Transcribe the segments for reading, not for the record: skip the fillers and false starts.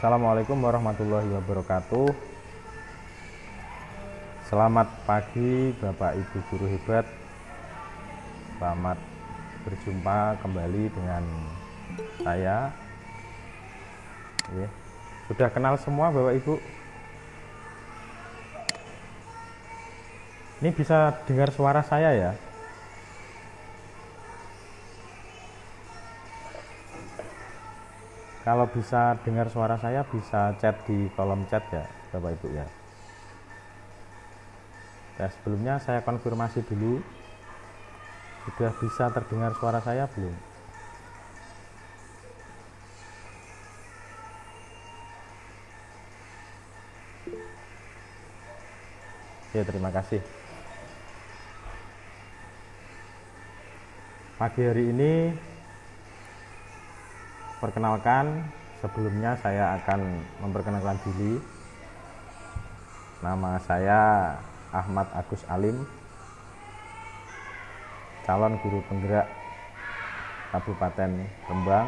Assalamualaikum warahmatullahi wabarakatuh. Selamat pagi Bapak Ibu guru hebat. Selamat berjumpa kembali dengan saya. Sudah kenal semua Bapak Ibu? Ini bisa dengar suara saya ya? Kalau bisa dengar suara saya, bisa chat di kolom chat ya Bapak Ibu ya. Sebelumnya saya konfirmasi dulu, sudah bisa terdengar suara saya belum? Ya, terima kasih. Pagi hari ini, perkenalkan, sebelumnya saya akan memperkenalkan diri. Nama saya Ahmad Agus Alim, calon guru penggerak Kabupaten Rembang,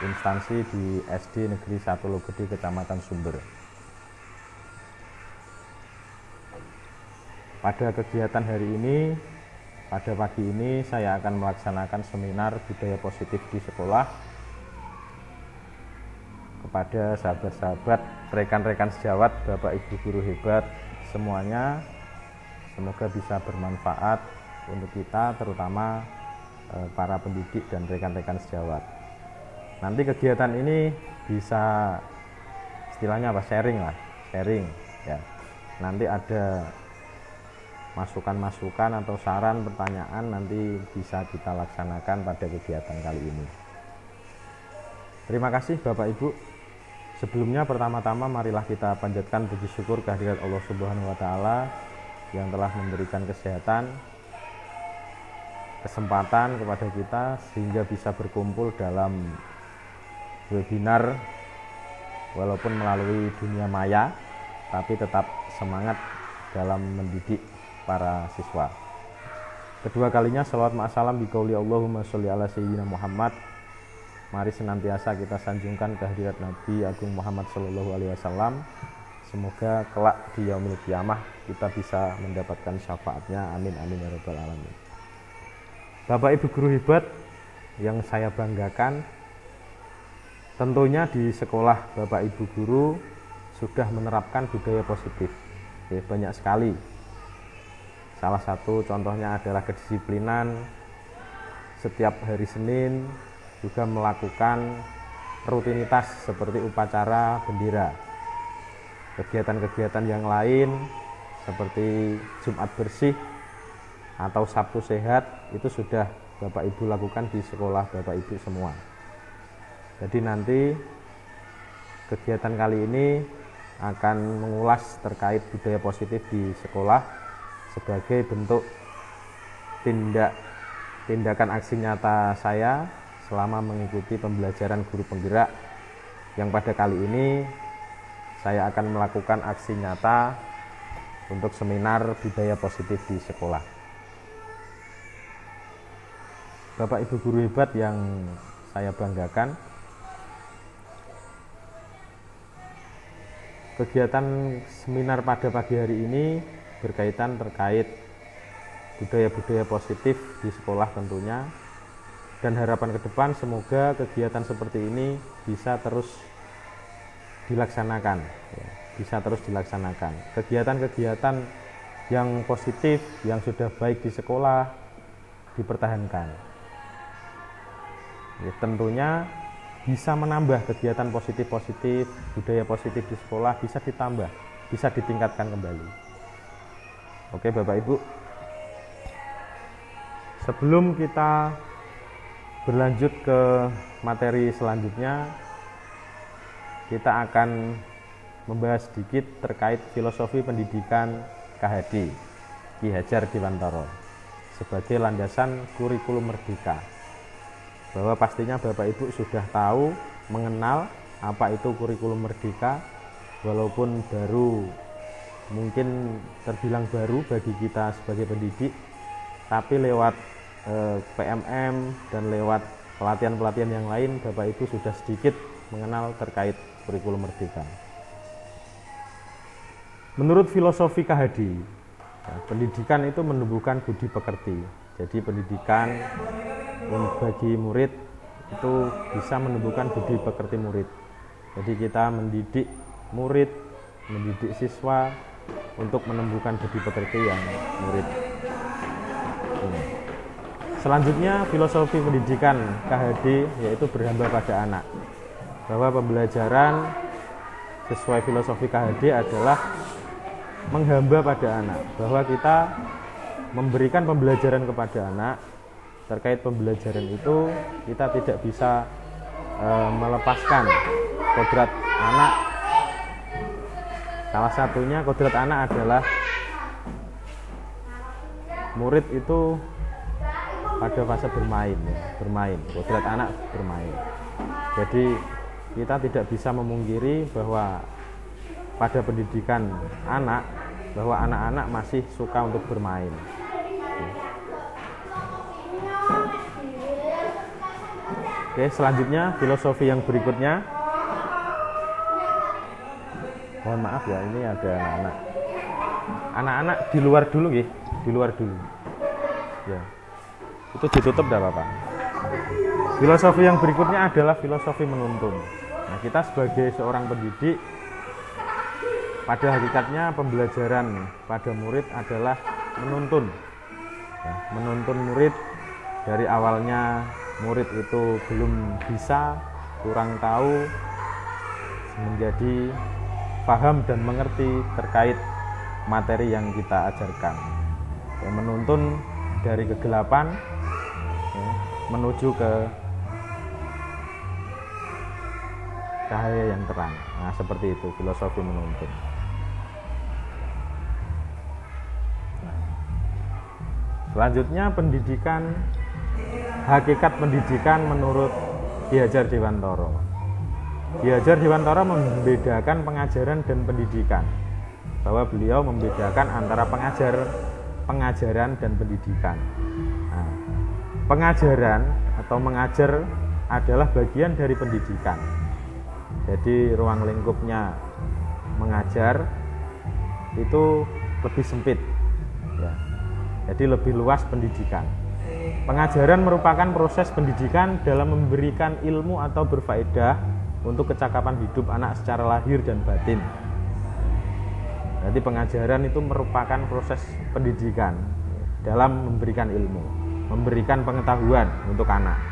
instansi di SD Negeri 1 Logede, Kecamatan Sumber. Pada kegiatan hari ini, pada pagi ini saya akan melaksanakan seminar budaya positif di sekolah kepada sahabat-sahabat, rekan-rekan sejawat, Bapak Ibu guru hebat semuanya. Semoga bisa bermanfaat untuk kita, terutama para pendidik dan rekan-rekan sejawat. Nanti kegiatan ini bisa istilahnya apa? Sharing ya. Nanti ada masukan-masukan atau saran, pertanyaan, nanti bisa kita laksanakan pada kegiatan kali ini. Terima kasih Bapak Ibu. Sebelumnya pertama-tama marilah kita panjatkan puji syukur kehadirat Allah Subhanahu wa taala yang telah memberikan kesehatan, kesempatan kepada kita sehingga bisa berkumpul dalam webinar walaupun melalui dunia maya, tapi tetap semangat dalam mendidik para siswa. Kedua kalinya shalawat ma'asalam biqauli Allahumma sholli ala sayyidina Muhammad. Mari senantiasa kita sanjungkan kehadirat Nabi Agung Muhammad sallallahu alaihi wasallam. Semoga kelak di yaumil qiyamah kita bisa mendapatkan syafaatnya. Amin amin ya rabbal alamin. Bapak Ibu guru hebat yang saya banggakan, tentunya di sekolah Bapak Ibu guru sudah menerapkan budaya positif. Banyak sekali. Salah satu contohnya adalah kedisiplinan. Setiap hari Senin juga melakukan rutinitas seperti upacara bendera. Kegiatan-kegiatan yang lain seperti Jumat bersih atau Sabtu sehat itu sudah Bapak Ibu lakukan di sekolah Bapak Ibu semua. Jadi nanti kegiatan kali ini akan mengulas terkait budaya positif di sekolah sebagai bentuk tindakan aksi nyata saya selama mengikuti pembelajaran guru penggerak, yang pada kali ini saya akan melakukan aksi nyata untuk seminar budaya positif di sekolah. Bapak Ibu guru hebat yang saya banggakan, kegiatan seminar pada pagi hari ini berkaitan terkait budaya-budaya positif di sekolah tentunya, dan harapan ke depan semoga kegiatan seperti ini bisa terus dilaksanakan. Kegiatan-kegiatan yang positif, yang sudah baik di sekolah dipertahankan. Tentunya bisa menambah kegiatan positif-positif, budaya positif di sekolah bisa ditambah, bisa ditingkatkan kembali. Oke Bapak Ibu, sebelum kita berlanjut ke materi selanjutnya, kita akan membahas sedikit terkait filosofi pendidikan KHD Ki Hajar Dewantara sebagai landasan kurikulum merdeka. Bahwa pastinya Bapak Ibu sudah tahu, mengenal apa itu kurikulum merdeka, walaupun baru mungkin terbilang baru bagi kita sebagai pendidik, tapi lewat PMM dan lewat pelatihan-pelatihan yang lain Bapak Ibu sudah sedikit mengenal terkait kurikulum Merdeka. Menurut filosofi KHD, ya, pendidikan itu menumbuhkan budi pekerti. Jadi pendidikan bagi murid itu bisa menumbuhkan budi pekerti murid. Jadi kita mendidik murid, mendidik siswa untuk menumbuhkan budi pekerti yang murid. Selanjutnya filosofi pendidikan KHD yaitu berhamba pada anak. Bahwa pembelajaran sesuai filosofi KHD adalah menghamba pada anak. Bahwa kita memberikan pembelajaran kepada anak. Terkait pembelajaran itu kita tidak bisa melepaskan kodrat anak. Salah satunya kodrat anak adalah murid itu pada fase bermain, ya, bermain. Kodrat anak bermain. Jadi kita tidak bisa memungkiri bahwa pada pendidikan anak, bahwa anak-anak masih suka untuk bermain. Oke, selanjutnya filosofi yang berikutnya. Mohon maaf ya, ini ada anak-anak. Anak-anak di luar dulu, ya, di luar dulu. Ya, itu ditutup tidak apa-apa. Filosofi yang berikutnya adalah filosofi menuntun. Nah, kita sebagai seorang pendidik, pada hakikatnya pembelajaran pada murid adalah menuntun. Ya, menuntun murid dari awalnya murid itu belum bisa, kurang tahu, menjadi paham dan mengerti terkait materi yang kita ajarkan. Ya, menuntun dari kegelapan ya, menuju ke cahaya yang terang. Nah, seperti itu filosofi menuntun. Selanjutnya pendidikan, hakikat pendidikan menurut Ki Hajar Dewantara. Ki Hajar Dewantara membedakan pengajaran dan pendidikan, bahwa beliau membedakan antara pengajaran dan pendidikan. Nah, pengajaran atau mengajar adalah bagian dari pendidikan. Jadi ruang lingkupnya mengajar itu lebih sempit, ya. Jadi lebih luas pendidikan. Pengajaran merupakan proses pendidikan dalam memberikan ilmu atau berfaedah untuk kecakapan hidup anak secara lahir dan batin. Jadi pengajaran itu merupakan proses pendidikan dalam memberikan ilmu, memberikan pengetahuan untuk anak.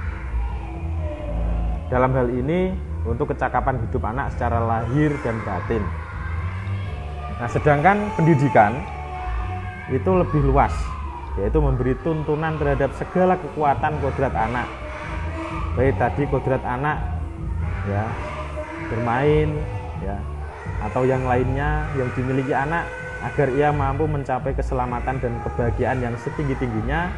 Dalam hal ini untuk kecakapan hidup anak secara lahir dan batin. Nah, sedangkan pendidikan itu lebih luas, yaitu memberi tuntunan terhadap segala kekuatan kodrat anak. Baik tadi kodrat anak ya, bermain ya, atau yang lainnya yang dimiliki anak agar ia mampu mencapai keselamatan dan kebahagiaan yang setinggi-tingginya,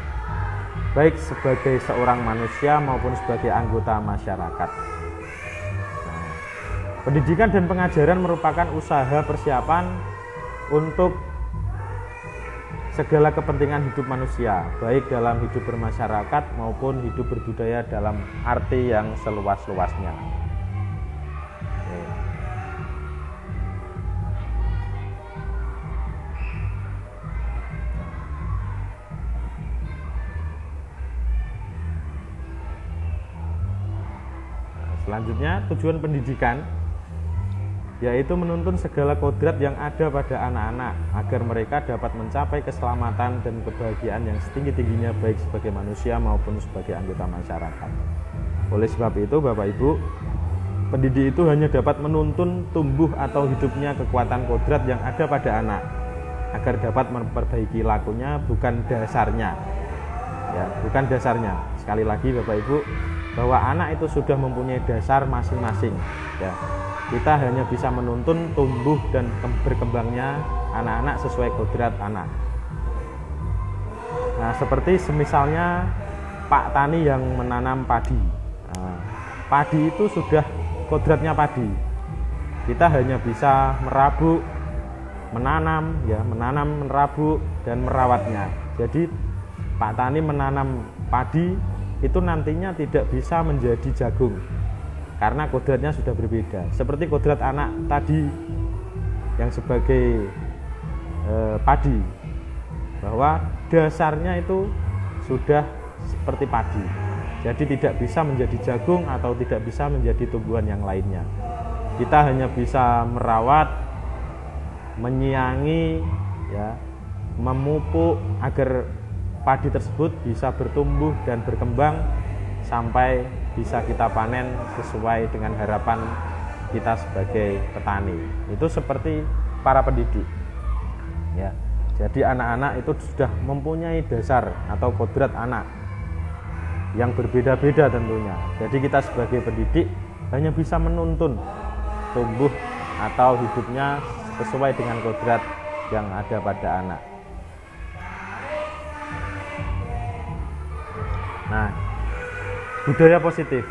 baik sebagai seorang manusia maupun sebagai anggota masyarakat. Nah, pendidikan dan pengajaran merupakan usaha persiapan untuk segala kepentingan hidup manusia, baik dalam hidup bermasyarakat maupun hidup berbudaya dalam arti yang seluas-luasnya. Selanjutnya, tujuan pendidikan yaitu menuntun segala kodrat yang ada pada anak-anak agar mereka dapat mencapai keselamatan dan kebahagiaan yang setinggi-tingginya baik sebagai manusia maupun sebagai anggota masyarakat. Oleh sebab itu, Bapak Ibu, pendidik itu hanya dapat menuntun tumbuh atau hidupnya kekuatan kodrat yang ada pada anak agar dapat memperbaiki lakunya, bukan dasarnya. Ya, bukan dasarnya. Sekali lagi Bapak Ibu, bahwa anak itu sudah mempunyai dasar masing-masing. Ya. Kita hanya bisa menuntun tumbuh dan berkembangnya anak-anak sesuai kodrat anak. Nah, seperti semisalnya Pak Tani yang menanam padi. Nah, padi itu sudah kodratnya padi. Kita hanya bisa merabuk, menanam, ya, merabuk dan merawatnya. Jadi Pak Tani menanam padi itu nantinya tidak bisa menjadi jagung. karena kodratnya sudah berbeda. Seperti kodrat anak tadi yang sebagai padi, bahwa dasarnya itu sudah seperti padi, jadi tidak bisa menjadi jagung atau tidak bisa menjadi tumbuhan yang lainnya. Kita hanya bisa merawat, menyiangi, ya, memupuk agar padi tersebut bisa bertumbuh dan berkembang sampai bisa kita panen sesuai dengan harapan kita sebagai petani. Itu seperti para pendidik, ya. Jadi anak-anak itu sudah mempunyai dasar atau kodrat anak yang berbeda-beda tentunya. Jadi kita sebagai pendidik hanya bisa menuntun tumbuh atau hidupnya sesuai dengan kodrat yang ada pada anak. Nah, budaya positif,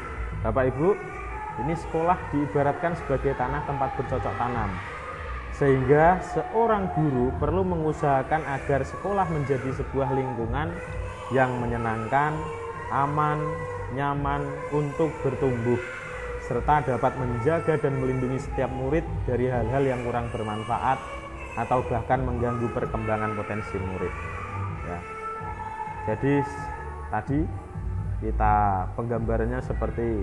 Bapak Ibu, ini sekolah diibaratkan sebagai tanah tempat bercocok tanam, sehingga seorang guru perlu mengusahakan agar sekolah menjadi sebuah lingkungan yang menyenangkan, aman, nyaman untuk bertumbuh, serta dapat menjaga dan melindungi setiap murid dari hal-hal yang kurang bermanfaat atau bahkan mengganggu perkembangan potensi murid, ya. Jadi tadi kita penggambarannya seperti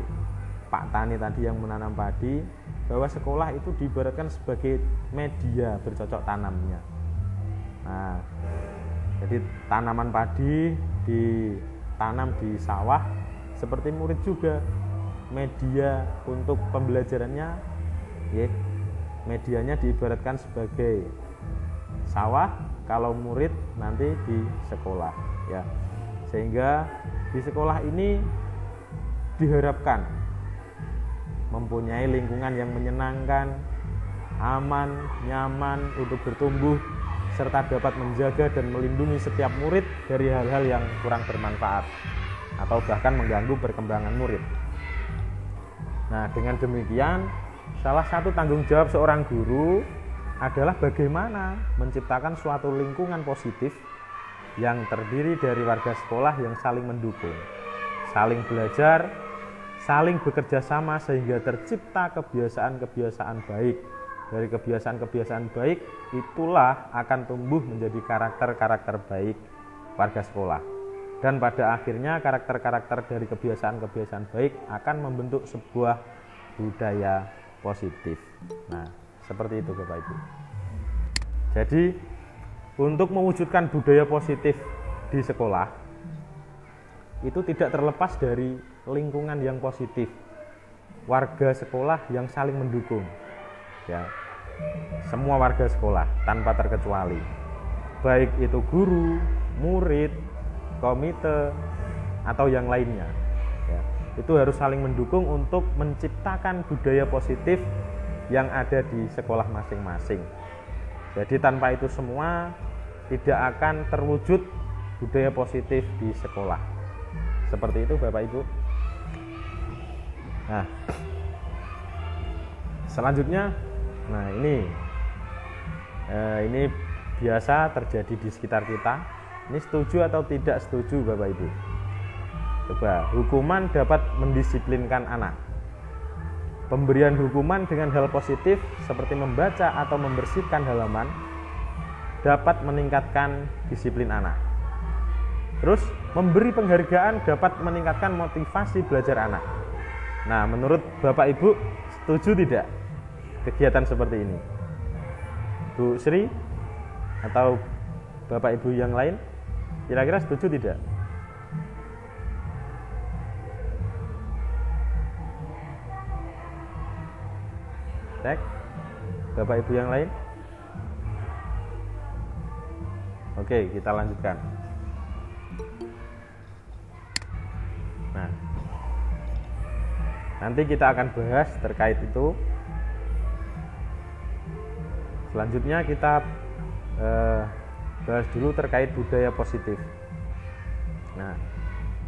Pak Tani tadi yang menanam padi, bahwa sekolah itu diibaratkan sebagai media bercocok tanamnya. Nah, jadi tanaman padi ditanam di sawah, seperti murid juga media untuk pembelajarannya, ya, medianya diibaratkan sebagai sawah, kalau murid nanti di sekolah, ya. Sehingga di sekolah ini diharapkan mempunyai lingkungan yang menyenangkan, aman, nyaman untuk bertumbuh, serta dapat menjaga dan melindungi setiap murid dari hal-hal yang kurang bermanfaat atau bahkan mengganggu perkembangan murid. Nah, dengan demikian, salah satu tanggung jawab seorang guru adalah bagaimana menciptakan suatu lingkungan positif yang terdiri dari warga sekolah yang saling mendukung, saling belajar, saling bekerja sama, sehingga tercipta kebiasaan-kebiasaan baik. Dari kebiasaan-kebiasaan baik itulah akan tumbuh menjadi karakter-karakter baik warga sekolah. Dan pada akhirnya karakter-karakter dari kebiasaan-kebiasaan baik akan membentuk sebuah budaya positif. Nah, seperti itu Bapak Ibu. Jadi untuk mewujudkan budaya positif di sekolah itu tidak terlepas dari lingkungan yang positif, warga sekolah yang saling mendukung, ya. Semua warga sekolah tanpa terkecuali, baik itu guru, murid, komite atau yang lainnya, ya. Itu harus saling mendukung untuk menciptakan budaya positif yang ada di sekolah masing-masing. Jadi tanpa itu semua tidak akan terwujud budaya positif di sekolah. Seperti itu Bapak Ibu. Nah, selanjutnya, nah ini biasa terjadi di sekitar kita. Ini setuju atau tidak setuju Bapak Ibu? Coba, hukuman dapat mendisiplinkan anak. Pemberian hukuman dengan hal positif seperti membaca atau membersihkan halaman dapat meningkatkan disiplin anak. Terus, memberi penghargaan dapat meningkatkan motivasi belajar anak. Nah, menurut Bapak Ibu, setuju tidak kegiatan seperti ini? Bu Sri atau Bapak Ibu yang lain, kira-kira setuju tidak? Cek, Bapak Ibu yang lain? Oke, kita lanjutkan. Nah, nanti kita akan bahas terkait itu. Selanjutnya kita bahas dulu terkait budaya positif. Nah,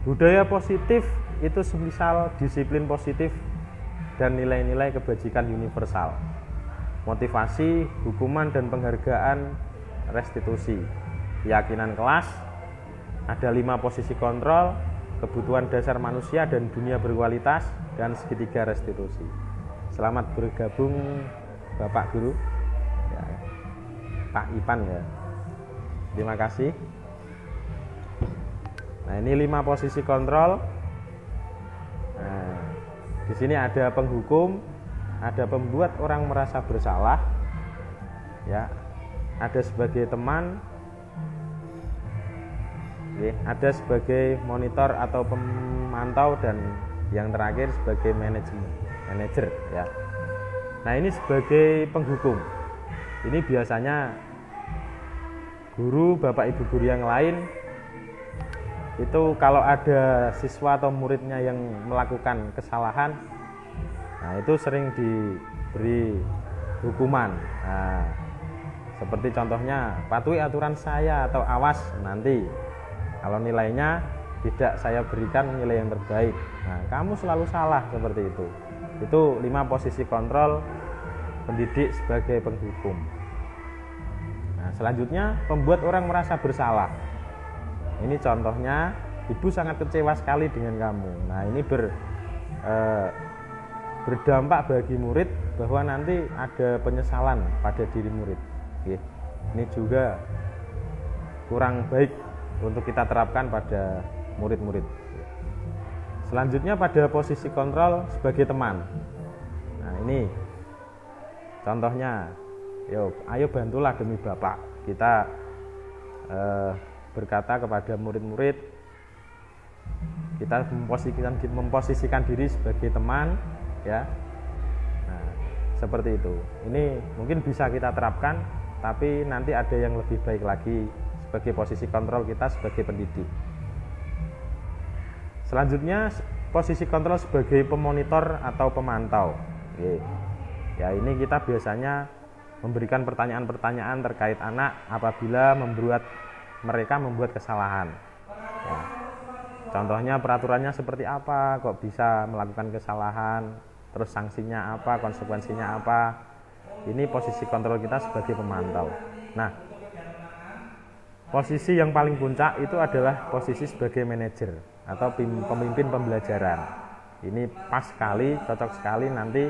budaya positif itu semisal disiplin positif dan nilai-nilai kebajikan universal, motivasi, hukuman dan penghargaan, restitusi, keyakinan kelas, ada 5 posisi kontrol, kebutuhan dasar manusia dan dunia berkualitas, dan segitiga restitusi. Selamat bergabung Bapak Guru, ya, Pak Ipan ya. Terima kasih. Nah, ini 5 posisi kontrol. Nah, di sini ada penghukum, ada pembuat orang merasa bersalah, ya, ada sebagai teman, ya, ada sebagai monitor atau pemantau, dan yang terakhir sebagai manajer, ya. Nah, ini sebagai penghukum. Ini biasanya guru, bapak ibu guru yang lain itu kalau ada siswa atau muridnya yang melakukan kesalahan, nah itu sering diberi hukuman. Nah, seperti contohnya, patuhi aturan saya atau awas nanti kalau nilainya tidak saya berikan nilai yang terbaik. Nah, kamu selalu salah, seperti itu. Itu 5 posisi kontrol pendidik sebagai penghukum. Nah, selanjutnya membuat orang merasa bersalah. Ini contohnya, ibu sangat kecewa sekali dengan kamu. Nah, ini berdampak bagi murid bahwa nanti ada penyesalan pada diri murid. Ini juga kurang baik untuk kita terapkan pada murid-murid. Selanjutnya pada posisi kontrol sebagai teman. Nah, ini contohnya, ayo bantulah demi Bapak. Kita berkata kepada murid-murid, kita memposisikan diri sebagai teman, ya. Nah, seperti itu. Ini mungkin bisa kita terapkan, tapi nanti ada yang lebih baik lagi sebagai posisi kontrol kita sebagai pendidik. Selanjutnya posisi kontrol sebagai pemonitor atau pemantau. Ya, ini kita biasanya memberikan pertanyaan-pertanyaan terkait anak apabila mereka membuat kesalahan. Ya. Contohnya peraturannya seperti apa, kok bisa melakukan kesalahan, terus sanksinya apa, konsekuensinya apa. Ini posisi kontrol kita sebagai pemantau. Nah, posisi yang paling puncak itu adalah posisi sebagai manajer atau pemimpin pembelajaran. Ini pas sekali, cocok sekali nanti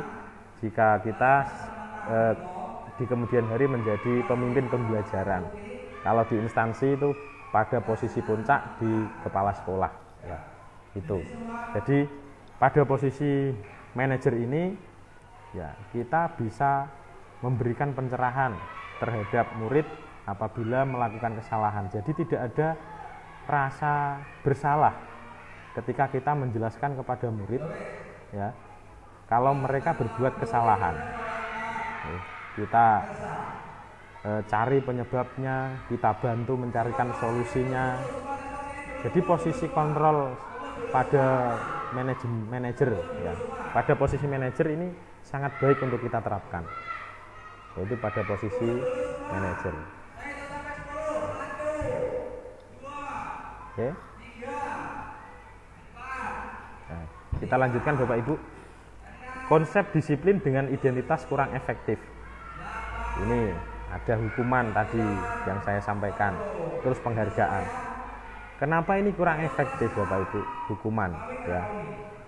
jika kita di kemudian hari menjadi pemimpin pembelajaran. Kalau di instansi itu pada posisi puncak di kepala sekolah, ya, itu. Jadi pada posisi manajer ini, ya, kita bisa memberikan pencerahan terhadap murid apabila melakukan kesalahan. Jadi tidak ada rasa bersalah ketika kita menjelaskan kepada murid, ya, kalau mereka berbuat kesalahan. Kita cari penyebabnya, kita bantu mencarikan solusinya. Jadi posisi kontrol pada manajer, ya, pada posisi manajer ini sangat baik untuk kita terapkan, yaitu pada posisi manajer. Oke. Nah, kita lanjutkan Bapak Ibu. Konsep disiplin dengan identitas kurang efektif. Ini ada hukuman tadi yang saya sampaikan, terus penghargaan. Kenapa ini kurang efektif Bapak Ibu? Hukuman, ya.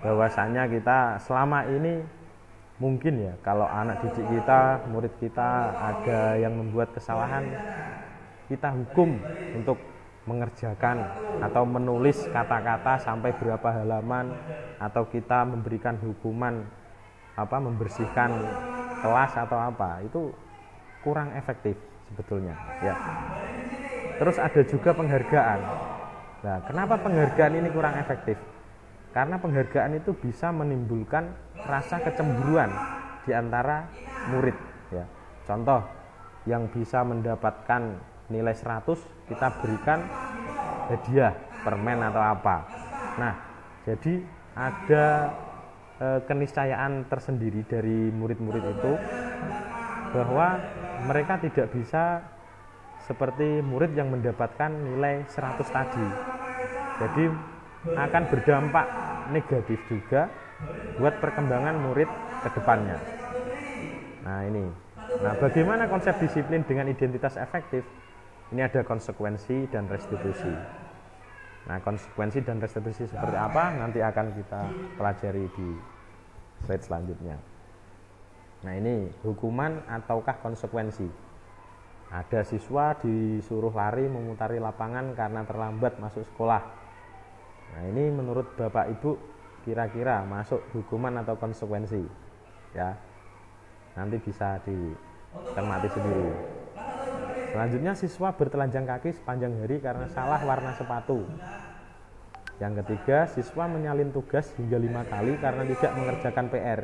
Bahwasanya kita selama ini mungkin, ya, kalau anak didik kita, murid kita ada yang membuat kesalahan, kita hukum untuk mengerjakan atau menulis kata-kata sampai berapa halaman, atau kita memberikan hukuman membersihkan kelas atau apa, itu kurang efektif sebetulnya, ya. Terus ada juga penghargaan. Nah, kenapa penghargaan ini kurang efektif? Karena penghargaan itu bisa menimbulkan rasa kecemburuan di antara murid, ya. Contoh, yang bisa mendapatkan nilai 100 kita berikan hadiah, permen atau apa. Nah, jadi ada keniscayaan tersendiri dari murid-murid itu bahwa mereka tidak bisa seperti murid yang mendapatkan nilai 100 tadi. Jadi akan berdampak negatif juga buat perkembangan murid ke depannya. Nah, ini. Nah, bagaimana konsep disiplin dengan identitas efektif? Ini ada konsekuensi dan restitusi. Nah, konsekuensi dan restitusi seperti apa nanti akan kita pelajari di slide selanjutnya. Nah, ini hukuman ataukah konsekuensi. Ada siswa disuruh lari memutari lapangan karena terlambat masuk sekolah. Nah, ini menurut Bapak Ibu kira-kira masuk hukuman atau konsekuensi? Ya. Nanti bisa dicermati sendiri. Selanjutnya, siswa bertelanjang kaki sepanjang hari karena salah warna sepatu. Yang ketiga, siswa menyalin tugas hingga 5 kali karena tidak mengerjakan PR.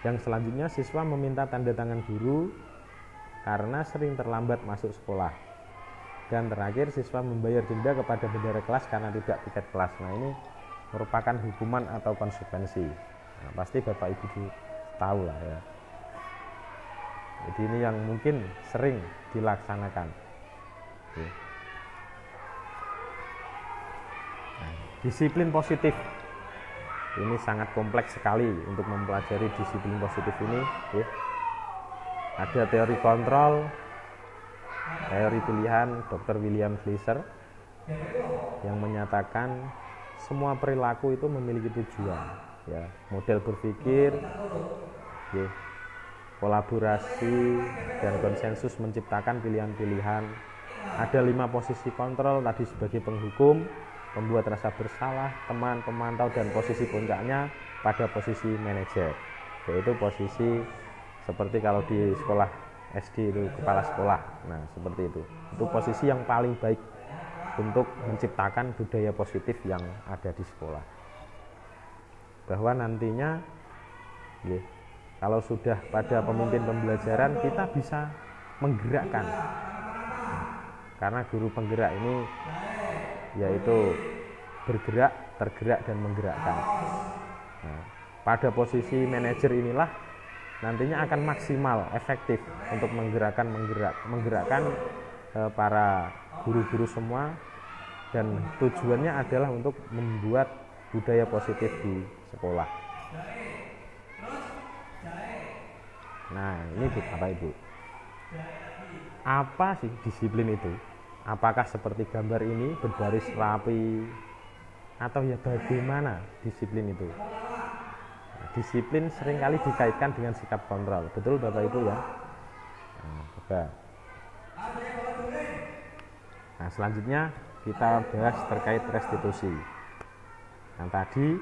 Yang selanjutnya, siswa meminta tanda tangan guru karena sering terlambat masuk sekolah. Dan terakhir, siswa membayar denda kepada bendahara kelas karena tidak tiket kelas. Nah, ini merupakan hukuman atau konsekuensi. Nah, pasti Bapak Ibu tahu lah ya. Jadi ini yang mungkin sering dilaksanakan. Nah, disiplin positif ini sangat kompleks sekali untuk mempelajari disiplin positif ini. Ada teori kontrol, teori pilihan Dr. William Glasser yang menyatakan semua perilaku itu memiliki tujuan. Ya, model berpikir, kolaborasi dan konsensus menciptakan pilihan-pilihan. Ada 5 posisi kontrol tadi sebagai penghukum, pembuat rasa bersalah, teman, pemantau, dan posisi puncaknya pada posisi manajer, yaitu posisi seperti kalau di sekolah SD itu kepala sekolah. Nah, seperti itu posisi yang paling baik untuk menciptakan budaya positif yang ada di sekolah, bahwa nantinya kalau sudah pada pemimpin pembelajaran kita bisa menggerakkan, karena guru penggerak ini yaitu bergerak, tergerak, dan menggerakkan. Nah, pada posisi manajer inilah nantinya akan maksimal efektif untuk menggerakkan para guru-guru semua, dan tujuannya adalah untuk membuat budaya positif di sekolah. Nah, ini Bapak Ibu, apa sih disiplin itu? Apakah seperti gambar ini berbaris rapi, atau ya bagaimana disiplin itu? Nah, disiplin seringkali dikaitkan dengan sikap kontrol, betul Bapak Ibu ya? Nah, selanjutnya kita bahas terkait restitusi. Nah, tadi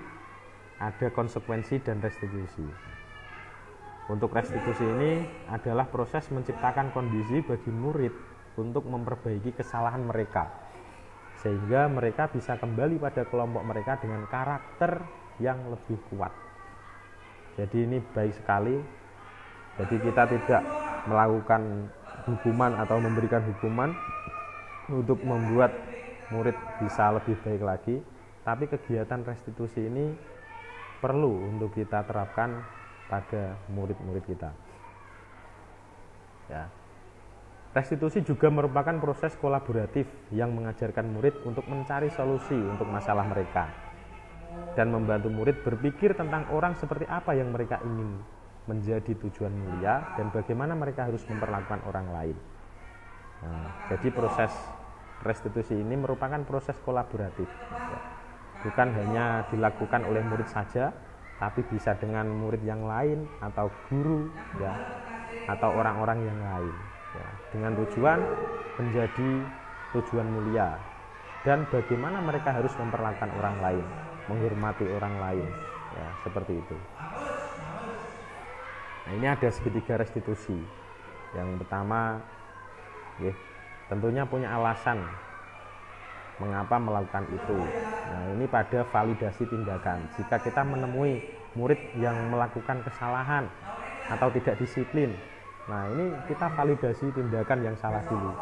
ada konsekuensi dan restitusi. Untuk restitusi ini adalah proses menciptakan kondisi bagi murid untuk memperbaiki kesalahan mereka, sehingga mereka bisa kembali pada kelompok mereka dengan karakter yang lebih kuat. Jadi ini baik sekali. Jadi kita tidak melakukan hukuman atau memberikan hukuman untuk membuat murid bisa lebih baik lagi, tapi kegiatan restitusi ini perlu untuk kita terapkan pada murid-murid kita. Ya. Restitusi juga merupakan proses kolaboratif yang mengajarkan murid untuk mencari solusi untuk masalah mereka dan membantu murid berpikir tentang orang seperti apa yang mereka ingin menjadi tujuan mulia dan bagaimana mereka harus memperlakukan orang lain. Nah, jadi proses restitusi ini merupakan proses kolaboratif, ya. Bukan hanya dilakukan oleh murid saja, tapi bisa dengan murid yang lain atau guru, ya, atau orang-orang yang lain, ya, dengan tujuan menjadi tujuan mulia dan bagaimana mereka harus memperlakukan orang lain, menghormati orang lain, ya, seperti itu. Nah, ini ada segitiga restitusi. Yang pertama, tentunya punya alasan mengapa melakukan itu. Nah, ini pada validasi tindakan. Jika kita menemui murid yang melakukan kesalahan atau tidak disiplin, nah ini kita validasi tindakan yang salah dulu.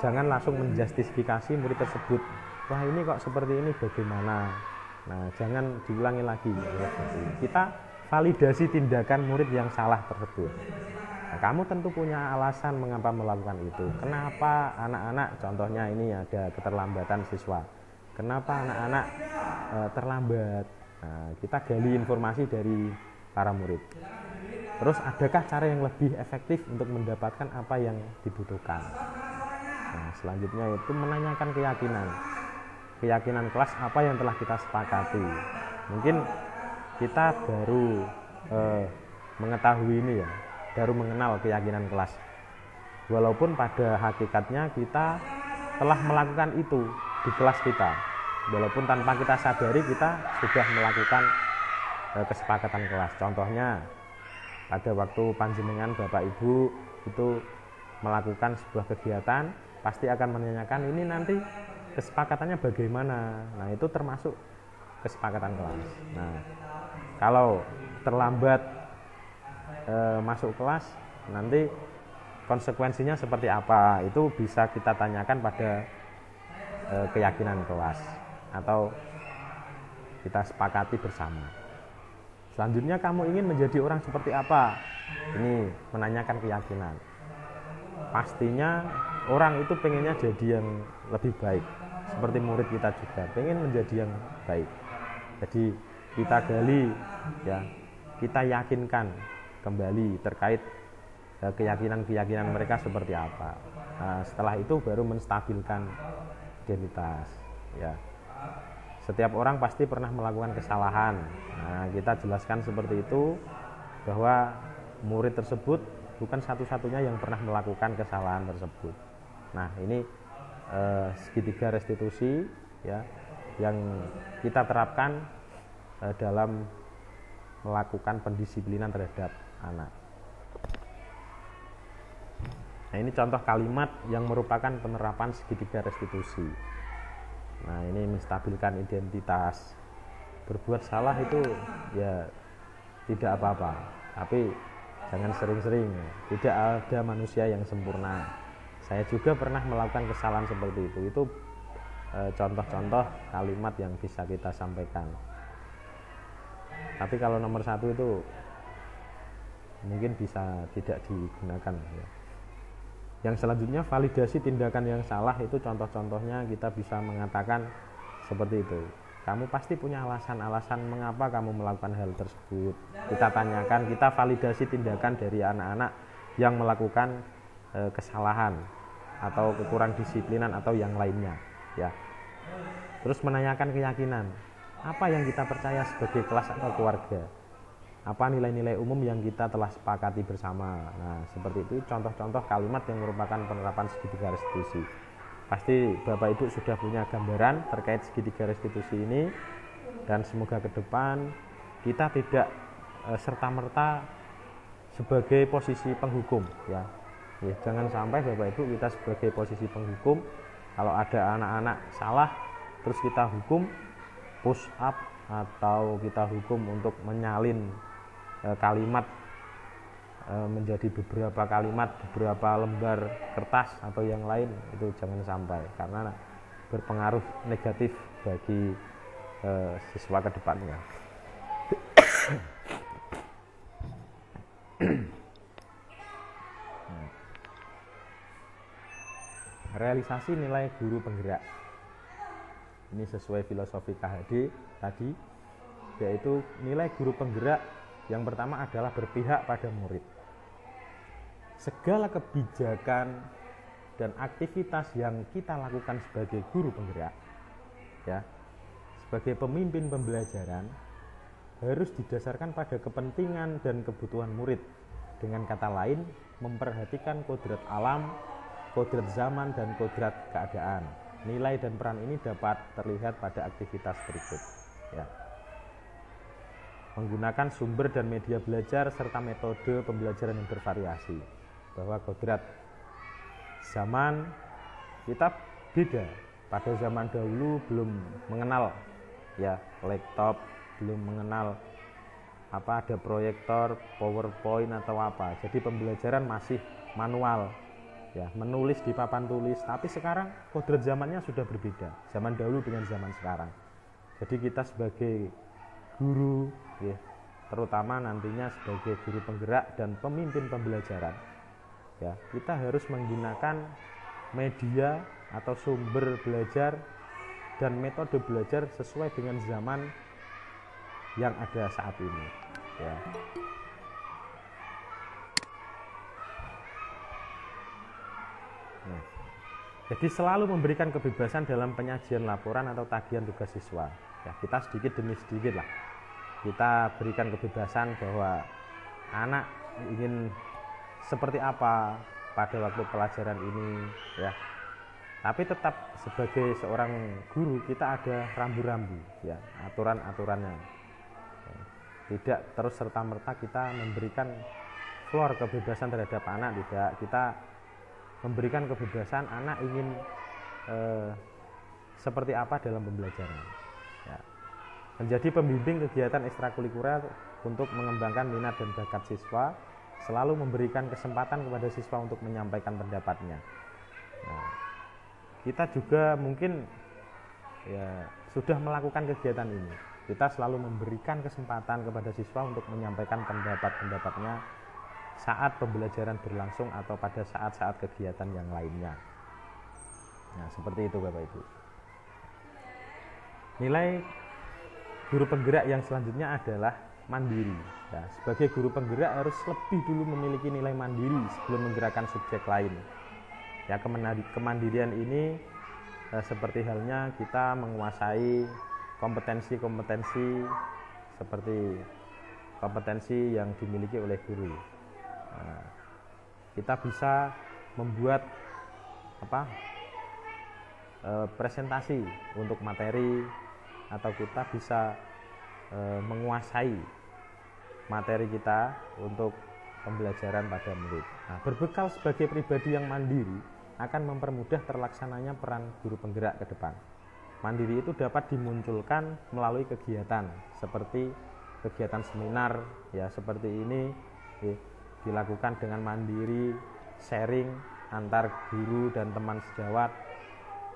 Jangan langsung menjustifikasi murid tersebut. Wah, ini kok seperti ini, bagaimana? Nah, jangan diulangi lagi. Kita validasi tindakan murid yang salah tersebut. Nah, kamu tentu punya alasan mengapa melakukan itu. Kenapa anak-anak, contohnya ini ada keterlambatan siswa. Kenapa anak-anak terlambat? Nah, kita gali informasi dari para murid. Terus adakah cara yang lebih efektif untuk mendapatkan apa yang dibutuhkan? Nah, selanjutnya itu menanyakan keyakinan. keyakinan kelas apa yang telah kita sepakati. Mungkin kita baru mengetahui ini ya, baru mengenal keyakinan kelas. Walaupun pada hakikatnya kita telah melakukan itu di kelas kita. Walaupun tanpa kita sadari kita sudah melakukan kesepakatan kelas. Contohnya pada waktu panjenengan Bapak Ibu itu melakukan sebuah kegiatan, pasti akan menanyakan ini nanti kesepakatannya bagaimana. Nah, itu termasuk kesepakatan kelas. Nah, kalau terlambat masuk kelas, nanti konsekuensinya seperti apa, itu bisa kita tanyakan pada keyakinan kelas atau kita sepakati bersama. Selanjutnya kamu ingin menjadi orang seperti apa? Ini menanyakan keyakinan. Pastinya orang itu pengennya jadi yang lebih baik. Seperti murid kita juga pengen menjadi yang baik. Jadi kita gali ya, kita yakinkan kembali terkait keyakinan-keyakinan mereka seperti apa. Nah, setelah itu baru menstabilkan identitas ya. Setiap orang pasti pernah melakukan kesalahan. Nah, kita jelaskan seperti itu bahwa murid tersebut bukan satu-satunya yang pernah melakukan kesalahan tersebut. Nah, ini segitiga restitusi ya yang kita terapkan dalam melakukan pendisiplinan terhadap anak. Nah, ini contoh kalimat yang merupakan penerapan segitiga restitusi. Nah, ini menstabilkan identitas. Berbuat salah itu ya tidak apa-apa, tapi jangan sering-sering. Tidak ada manusia yang sempurna. Saya juga pernah melakukan kesalahan seperti itu. Itu contoh-contoh kalimat yang bisa kita sampaikan. Tapi kalau nomor 1 itu mungkin bisa tidak digunakan ya. Yang selanjutnya, validasi tindakan yang salah, itu contoh-contohnya kita bisa mengatakan seperti itu. Kamu pasti punya alasan-alasan mengapa kamu melakukan hal tersebut. Kita tanyakan, kita validasi tindakan dari anak-anak yang melakukan kesalahan atau kekurang disiplinan atau yang lainnya ya. Terus menanyakan keyakinan, apa yang kita percaya sebagai kelas atau keluarga, apa nilai-nilai umum yang kita telah sepakati bersama. Nah, seperti itu contoh-contoh kalimat yang merupakan penerapan segitiga restitusi. Pasti Bapak Ibu sudah punya gambaran terkait segitiga restitusi ini, dan semoga ke depan kita tidak serta-merta sebagai posisi penghukum ya. Jangan sampai Bapak Ibu kita sebagai posisi penghukum. Kalau ada anak-anak salah terus kita hukum, push up, atau kita hukum untuk menyalin kalimat menjadi beberapa kalimat, beberapa lembar kertas atau yang lain, itu jangan sampai, karena berpengaruh negatif bagi siswa ke depannya. Realisasi nilai guru penggerak. Ini sesuai filosofi KHD tadi, yaitu nilai guru penggerak yang pertama adalah berpihak pada murid. Segala kebijakan dan aktivitas yang kita lakukan sebagai guru penggerak ya, sebagai pemimpin pembelajaran, harus didasarkan pada kepentingan dan kebutuhan murid. Dengan kata lain, memperhatikan kodrat alam, kodrat zaman, dan kodrat keadaan. Nilai dan peran ini dapat terlihat pada aktivitas berikut ya. Menggunakan sumber dan media belajar serta metode pembelajaran yang bervariasi. Bahwa kodrat zaman kita beda. Pada zaman dahulu belum mengenal ya laptop, belum mengenal ada proyektor, PowerPoint atau apa. Jadi pembelajaran masih manual ya, menulis di papan tulis. Tapi sekarang kodrat zamannya sudah berbeda, zaman dahulu dengan zaman sekarang. Jadi kita sebagai guru ya, terutama nantinya sebagai guru penggerak dan pemimpin pembelajaran ya, kita harus menggunakan media atau sumber belajar dan metode belajar sesuai dengan zaman yang ada saat ini ya. Nah, Jadi selalu memberikan kebebasan dalam penyajian laporan atau tagihan tugas siswa. Ya, kita sedikit demi sedikit lah. Kita berikan kebebasan bahwa anak ingin seperti apa pada waktu pelajaran ini, ya. Tapi tetap sebagai seorang guru kita ada rambu-rambu, ya, aturan-aturannya. Ya, tidak terus serta-merta kita memberikan floor kebebasan terhadap anak, tidak. Kita memberikan kebebasan anak ingin seperti apa dalam pembelajaran, ya. Menjadi pembimbing kegiatan ekstrakurikuler untuk mengembangkan minat dan bakat siswa, selalu memberikan kesempatan kepada siswa untuk menyampaikan pendapatnya. Nah, kita juga mungkin ya sudah melakukan kegiatan ini. Kita selalu memberikan kesempatan kepada siswa untuk menyampaikan pendapat-pendapatnya saat pembelajaran berlangsung atau pada saat-saat kegiatan yang lainnya. Nah, seperti itu Bapak Ibu. Nilai guru penggerak yang selanjutnya adalah mandiri. Nah, sebagai guru penggerak harus lebih dulu memiliki nilai mandiri sebelum menggerakkan subjek lain. Ya, kemandirian ini seperti halnya kita menguasai kompetensi-kompetensi seperti kompetensi yang dimiliki oleh guru. Nah, kita bisa membuat presentasi untuk materi, atau kita bisa menguasai materi kita untuk pembelajaran pada murid. Nah, berbekal sebagai pribadi yang mandiri akan mempermudah terlaksananya peran guru penggerak ke depan. Mandiri itu dapat dimunculkan melalui kegiatan seperti kegiatan seminar, ya seperti ini, dilakukan dengan mandiri, sharing antar guru dan teman sejawat,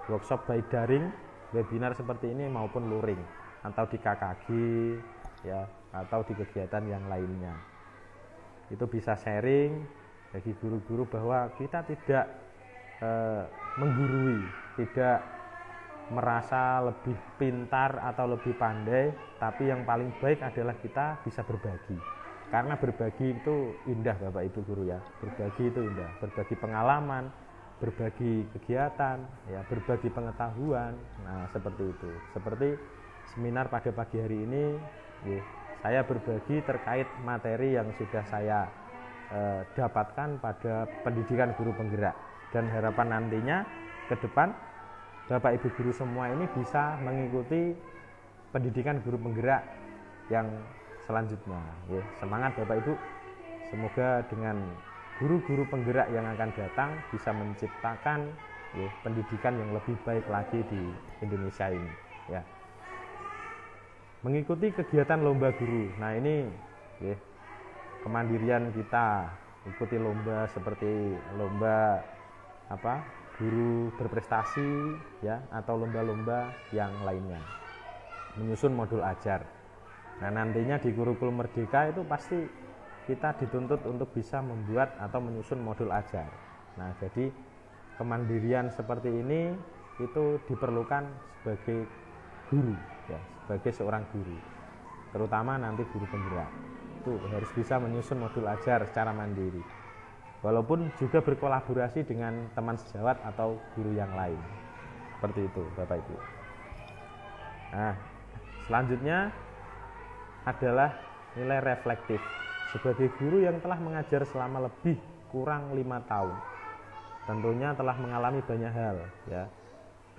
workshop by daring, webinar seperti ini maupun luring, atau di KKG, ya, atau di kegiatan yang lainnya. Itu bisa sharing bagi guru-guru bahwa kita tidak menggurui, tidak merasa lebih pintar atau lebih pandai, tapi yang paling baik adalah kita bisa berbagi. Karena berbagi itu indah Bapak Ibu guru, ya. Berbagi itu indah, berbagi pengalaman, berbagi kegiatan, ya, berbagi pengetahuan. Nah, seperti itu. Seperti seminar pada pagi hari ini, ya, saya berbagi terkait materi yang sudah saya dapatkan pada pendidikan guru penggerak, dan harapan nantinya ke depan Bapak Ibu guru semua ini bisa mengikuti pendidikan guru penggerak yang selanjutnya. Ya, semangat Bapak Ibu. Semoga dengan guru-guru penggerak yang akan datang bisa menciptakan, ya, pendidikan yang lebih baik lagi di Indonesia ini, ya. Mengikuti kegiatan lomba guru. Nah, ini, ya, kemandirian kita, ikuti lomba seperti lomba guru berprestasi, ya, atau lomba-lomba yang lainnya. Menyusun modul ajar. Nah, nantinya di kurikulum Merdeka itu pasti kita dituntut untuk bisa membuat atau menyusun modul ajar. Nah, jadi kemandirian seperti ini itu diperlukan sebagai guru, ya, sebagai seorang guru, terutama nanti guru penggerak. Itu harus bisa menyusun modul ajar secara mandiri, walaupun juga berkolaborasi dengan teman sejawat atau guru yang lain. Seperti itu Bapak Ibu. Nah, selanjutnya adalah nilai reflektif. Sebagai guru yang telah mengajar selama lebih kurang 5 tahun, tentunya telah mengalami banyak hal, ya.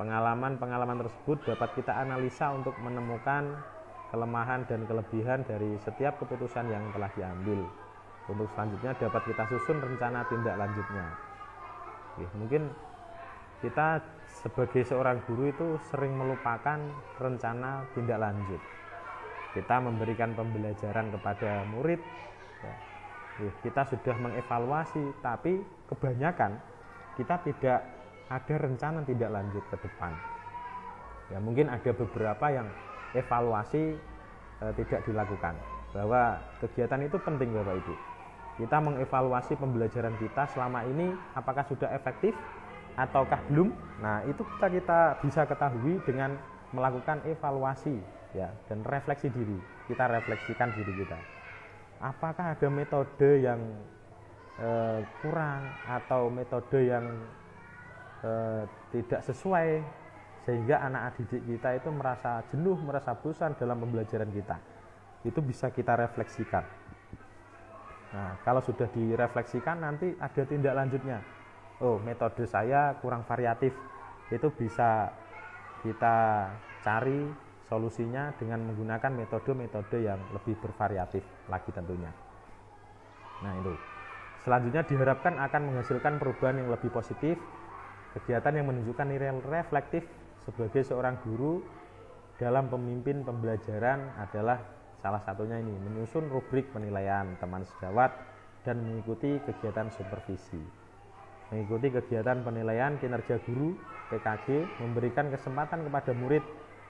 Pengalaman-pengalaman tersebut dapat kita analisa untuk menemukan kelemahan dan kelebihan dari setiap keputusan yang telah diambil. Untuk selanjutnya dapat kita susun rencana tindak lanjutnya. Mungkin kita sebagai seorang guru itu sering melupakan rencana tindak lanjut. Kita memberikan pembelajaran kepada murid, ya. Kita sudah mengevaluasi, tapi kebanyakan kita tidak ada rencana tindak lanjut ke depan. Ya, mungkin ada beberapa yang evaluasi tidak dilakukan. Bahwa kegiatan itu penting Bapak Ibu. Kita mengevaluasi pembelajaran kita selama ini apakah sudah efektif ataukah belum. Nah, itu kita bisa ketahui dengan melakukan evaluasi, ya, dan refleksi diri. Kita refleksikan diri kita. Apakah ada metode yang kurang atau metode yang tidak sesuai, sehingga anak didik kita itu merasa jenuh, merasa bosan dalam pembelajaran kita. Itu bisa kita refleksikan. Nah, kalau sudah direfleksikan, nanti ada tindak lanjutnya. Oh, metode saya kurang variatif. Itu bisa kita cari solusinya dengan menggunakan metode-metode yang lebih bervariatif lagi tentunya. Nah, itu. Selanjutnya diharapkan akan menghasilkan perubahan yang lebih positif. Kegiatan yang menunjukkan nilai reflektif sebagai seorang guru dalam pemimpin pembelajaran adalah salah satunya ini, menyusun rubrik penilaian teman sejawat dan mengikuti kegiatan supervisi. Mengikuti kegiatan penilaian kinerja guru PKG memberikan kesempatan kepada murid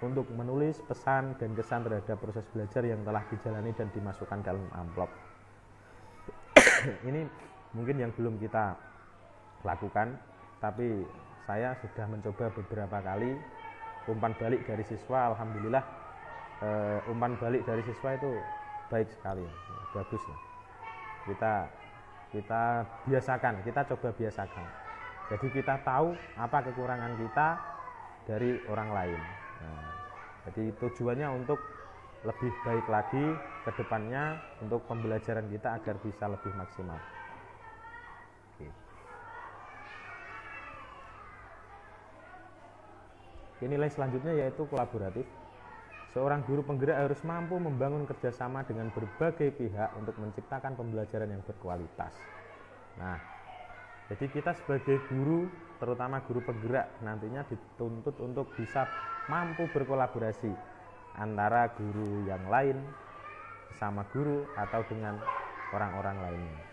untuk menulis pesan dan kesan terhadap proses belajar yang telah dijalani dan dimasukkan dalam amplop. Ini mungkin yang belum kita lakukan, tapi saya sudah mencoba beberapa kali umpan balik dari siswa. Alhamdulillah umpan balik dari siswa itu baik sekali, bagus lah. Kita biasakan, kita coba biasakan. Jadi kita tahu apa kekurangan kita dari orang lain. Nah, jadi tujuannya untuk lebih baik lagi ke depannya untuk pembelajaran kita agar bisa lebih maksimal. Oke. Nilai selanjutnya yaitu kolaboratif. Seorang guru penggerak harus mampu membangun kerjasama dengan berbagai pihak untuk menciptakan pembelajaran yang berkualitas. Nah, jadi kita sebagai guru, terutama guru penggerak, nantinya dituntut untuk bisa mampu berkolaborasi antara guru yang lain, sama guru, atau dengan orang-orang lainnya.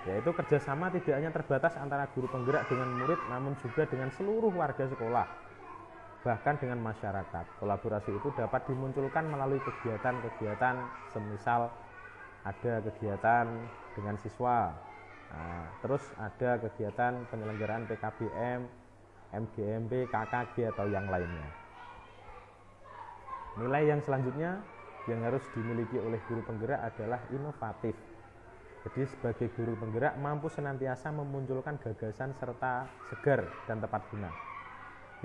Yaitu kerjasama tidak hanya terbatas antara guru penggerak dengan murid, namun juga dengan seluruh warga sekolah, bahkan dengan masyarakat. Kolaborasi itu dapat dimunculkan melalui kegiatan-kegiatan, semisal ada kegiatan dengan siswa, terus ada kegiatan penyelenggaraan PKBM, MGMP, KKG, atau yang lainnya. Nilai yang selanjutnya yang harus dimiliki oleh guru penggerak adalah inovatif. Jadi sebagai guru penggerak mampu senantiasa memunculkan gagasan serta segar dan tepat guna.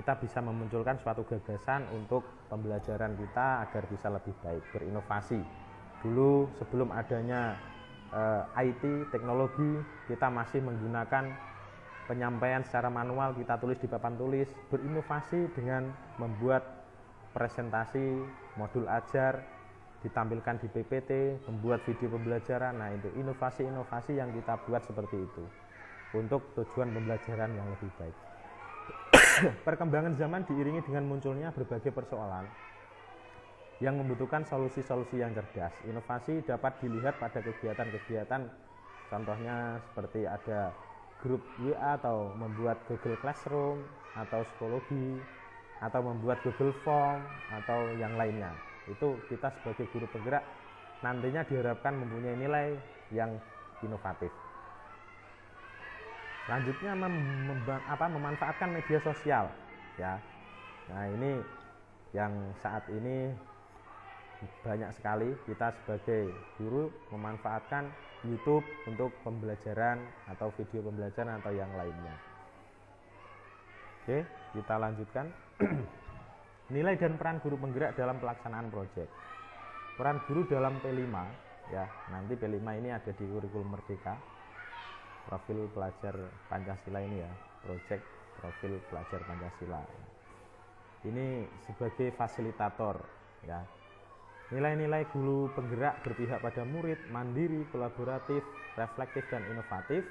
Kita bisa memunculkan suatu gagasan untuk pembelajaran kita agar bisa lebih baik, berinovasi. Dulu sebelum adanya IT, teknologi, kita masih menggunakan penyampaian secara manual, kita tulis di papan tulis. Berinovasi dengan membuat presentasi, modul ajar, ditampilkan di PPT, membuat video pembelajaran. Nah, itu inovasi-inovasi yang kita buat seperti itu untuk tujuan pembelajaran yang lebih baik. Perkembangan zaman diiringi dengan munculnya berbagai persoalan yang membutuhkan solusi-solusi yang cerdas. Inovasi dapat dilihat pada kegiatan-kegiatan, contohnya seperti ada grup WA atau membuat Google Classroom atau psikologi, atau membuat Google Form atau yang lainnya. Itu kita sebagai guru penggerak nantinya diharapkan mempunyai nilai yang inovatif. Selanjutnya memanfaatkan media sosial, ya. Nah, ini yang saat ini banyak sekali kita sebagai guru memanfaatkan YouTube untuk pembelajaran atau video pembelajaran atau yang lainnya. Oke, kita lanjutkan. Nilai dan peran guru penggerak dalam pelaksanaan proyek. Peran guru dalam P5, ya, nanti P5 ini ada di kurikulum Merdeka. Profil pelajar Pancasila ini ya, proyek profil pelajar Pancasila. Ini sebagai fasilitator, ya. Nilai-nilai guru penggerak berpihak pada murid, mandiri, kolaboratif, reflektif, dan inovatif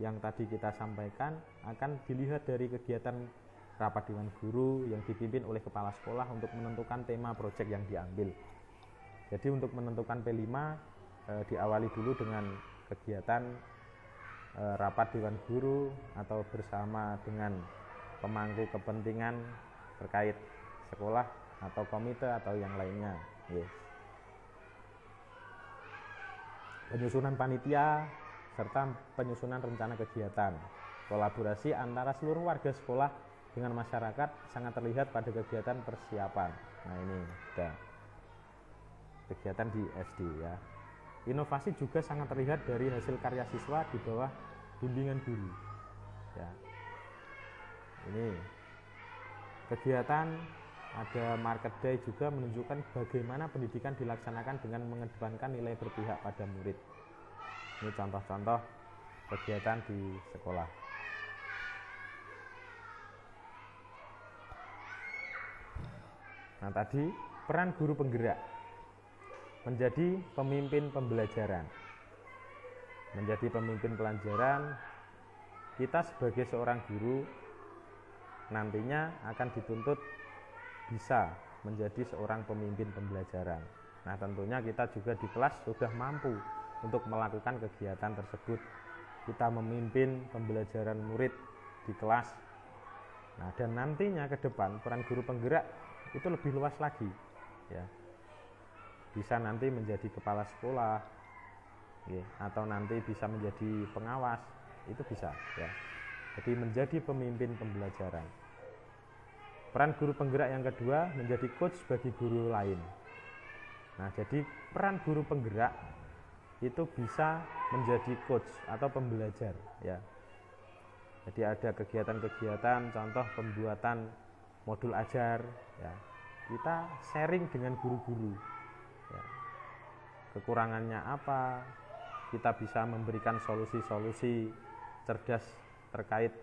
yang tadi kita sampaikan akan dilihat dari kegiatan rapat dewan guru yang dipimpin oleh kepala sekolah untuk menentukan tema proyek yang diambil. Jadi untuk menentukan P5 diawali dulu dengan kegiatan rapat dewan guru atau bersama dengan pemangku kepentingan terkait sekolah atau komite atau yang lainnya. Yes. Penyusunan panitia serta penyusunan rencana kegiatan. Kolaborasi antara seluruh warga sekolah dengan masyarakat sangat terlihat pada kegiatan persiapan. Nah, ini ada kegiatan di SD, ya. Inovasi juga sangat terlihat dari hasil karya siswa di bawah bimbingan guru, ya. Ini kegiatan ada market day juga menunjukkan bagaimana pendidikan dilaksanakan dengan mengedepankan nilai berpihak pada murid. Ini contoh-contoh kegiatan di sekolah. Nah, tadi peran guru penggerak menjadi pemimpin pembelajaran. Menjadi pemimpin pelajaran, kita sebagai seorang guru nantinya akan dituntut bisa menjadi seorang pemimpin pembelajaran. Nah, tentunya kita juga di kelas sudah mampu untuk melakukan kegiatan tersebut. Kita memimpin pembelajaran murid di kelas. Nah, dan nantinya ke depan peran guru penggerak itu lebih luas lagi, ya. Bisa nanti menjadi kepala sekolah, ya, atau nanti bisa menjadi pengawas, itu bisa, ya. Jadi menjadi pemimpin pembelajaran. Peran guru penggerak yang kedua menjadi coach bagi guru lain. Nah, jadi peran guru penggerak itu bisa menjadi coach atau pembelajar, ya. Jadi ada kegiatan-kegiatan, contoh pembuatan modul ajar, ya. Kita sharing dengan guru-guru, ya. Kekurangannya apa? Kita bisa memberikan solusi-solusi cerdas terkait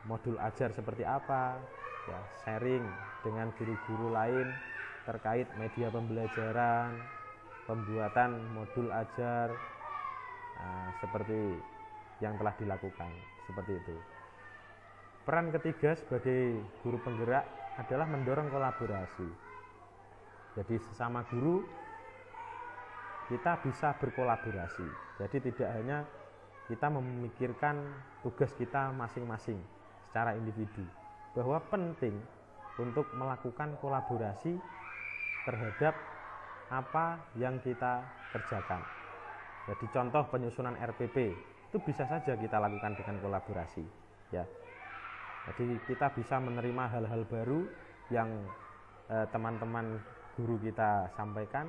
modul ajar seperti apa, ya, sharing dengan guru-guru lain terkait media pembelajaran, pembuatan modul ajar, seperti yang telah dilakukan, seperti itu. Peran ketiga sebagai guru penggerak adalah mendorong kolaborasi. Jadi sesama guru kita bisa berkolaborasi. Jadi tidak hanya kita memikirkan tugas kita masing-masing secara individu, bahwa penting untuk melakukan kolaborasi terhadap apa yang kita kerjakan. Jadi contoh penyusunan RPP itu bisa saja kita lakukan dengan kolaborasi, ya. Jadi kita bisa menerima hal-hal baru yang teman-teman guru kita sampaikan.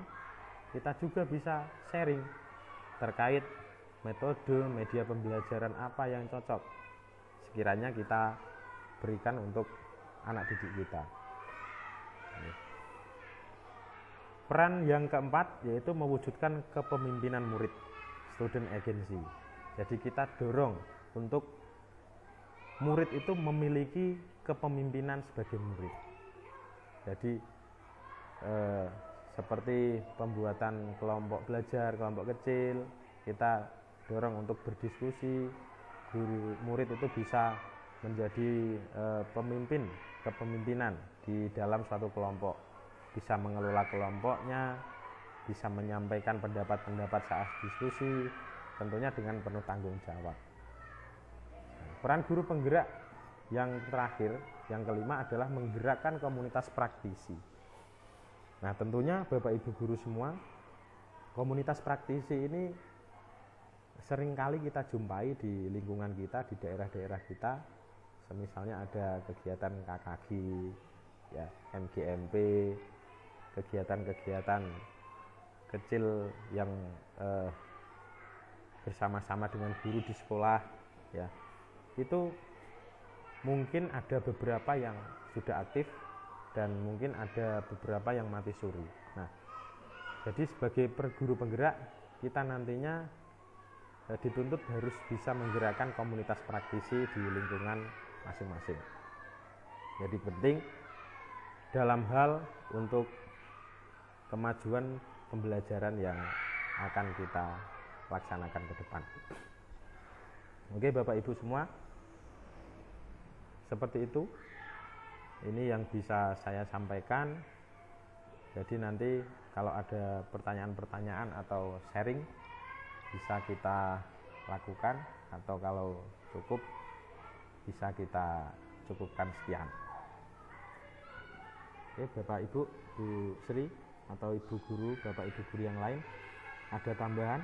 Kita juga bisa sharing terkait metode media pembelajaran apa yang cocok sekiranya kita berikan untuk anak didik kita. Peran yang keempat yaitu mewujudkan kepemimpinan murid, student agency. Jadi kita dorong untuk murid itu memiliki kepemimpinan sebagai murid. Jadi seperti pembuatan kelompok belajar, kelompok kecil, kita dorong untuk berdiskusi. Guru murid itu bisa menjadi kepemimpinan di dalam suatu kelompok, bisa mengelola kelompoknya, bisa menyampaikan pendapat-pendapat saat diskusi, tentunya dengan penuh tanggung jawab. Peran guru penggerak yang terakhir, yang kelima adalah menggerakkan komunitas praktisi. Nah, tentunya Bapak Ibu guru semua, komunitas praktisi ini seringkali kita jumpai di lingkungan kita, di daerah-daerah kita. Misalnya ada kegiatan KKG, ya, MGMP, kegiatan-kegiatan kecil yang bersama-sama dengan guru di sekolah, ya. Itu mungkin ada beberapa yang sudah aktif dan mungkin ada beberapa yang mati suri. Nah, jadi sebagai guru penggerak, kita nantinya dituntut harus bisa menggerakkan komunitas praktisi di lingkungan masing-masing. Jadi penting dalam hal untuk kemajuan pembelajaran yang akan kita laksanakan ke depan. Oke Bapak Ibu semua, seperti itu. Ini yang bisa saya sampaikan. Jadi nanti kalau ada pertanyaan-pertanyaan atau sharing bisa kita lakukan, atau kalau cukup bisa kita cukupkan sekian. Oke Bapak Ibu, Bu Sri atau Ibu Guru, Bapak Ibu Guru yang lain, ada tambahan?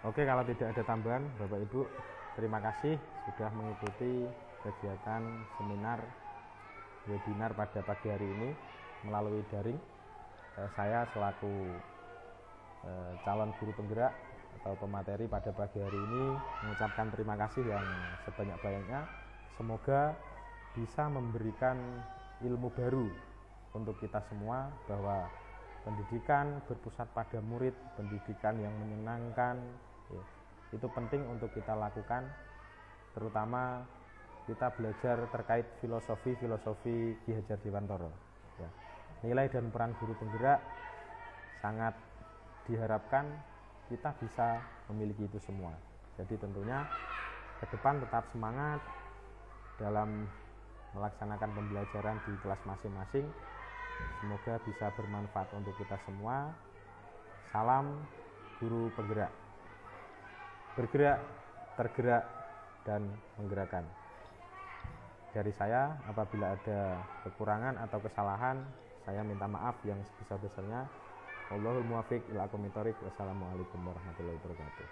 Oke, kalau tidak ada tambahan, Bapak Ibu, terima kasih sudah mengikuti kegiatan seminar webinar pada pagi hari ini melalui daring. Saya selaku calon guru penggerak atau pemateri pada pagi hari ini mengucapkan terima kasih yang sebanyak-banyaknya. Semoga bisa memberikan ilmu baru untuk kita semua, bahwa pendidikan berpusat pada murid, pendidikan yang menyenangkan, ya, itu penting untuk kita lakukan. Terutama kita belajar terkait filosofi Ki Hajar Dewantara. Ya. Nilai dan peran guru penggerak sangat diharapkan kita bisa memiliki itu semua. Jadi tentunya ke depan tetap semangat dalam melaksanakan pembelajaran di kelas masing-masing. Semoga bisa bermanfaat untuk kita semua. Salam guru penggerak. Bergerak, tergerak, dan menggerakkan. Dari saya, apabila ada kekurangan atau kesalahan, saya minta maaf yang sebesar-besarnya. Wallahul muwaffiq ila aqwamit thoriq. Wassalamualaikum warahmatullahi wabarakatuh.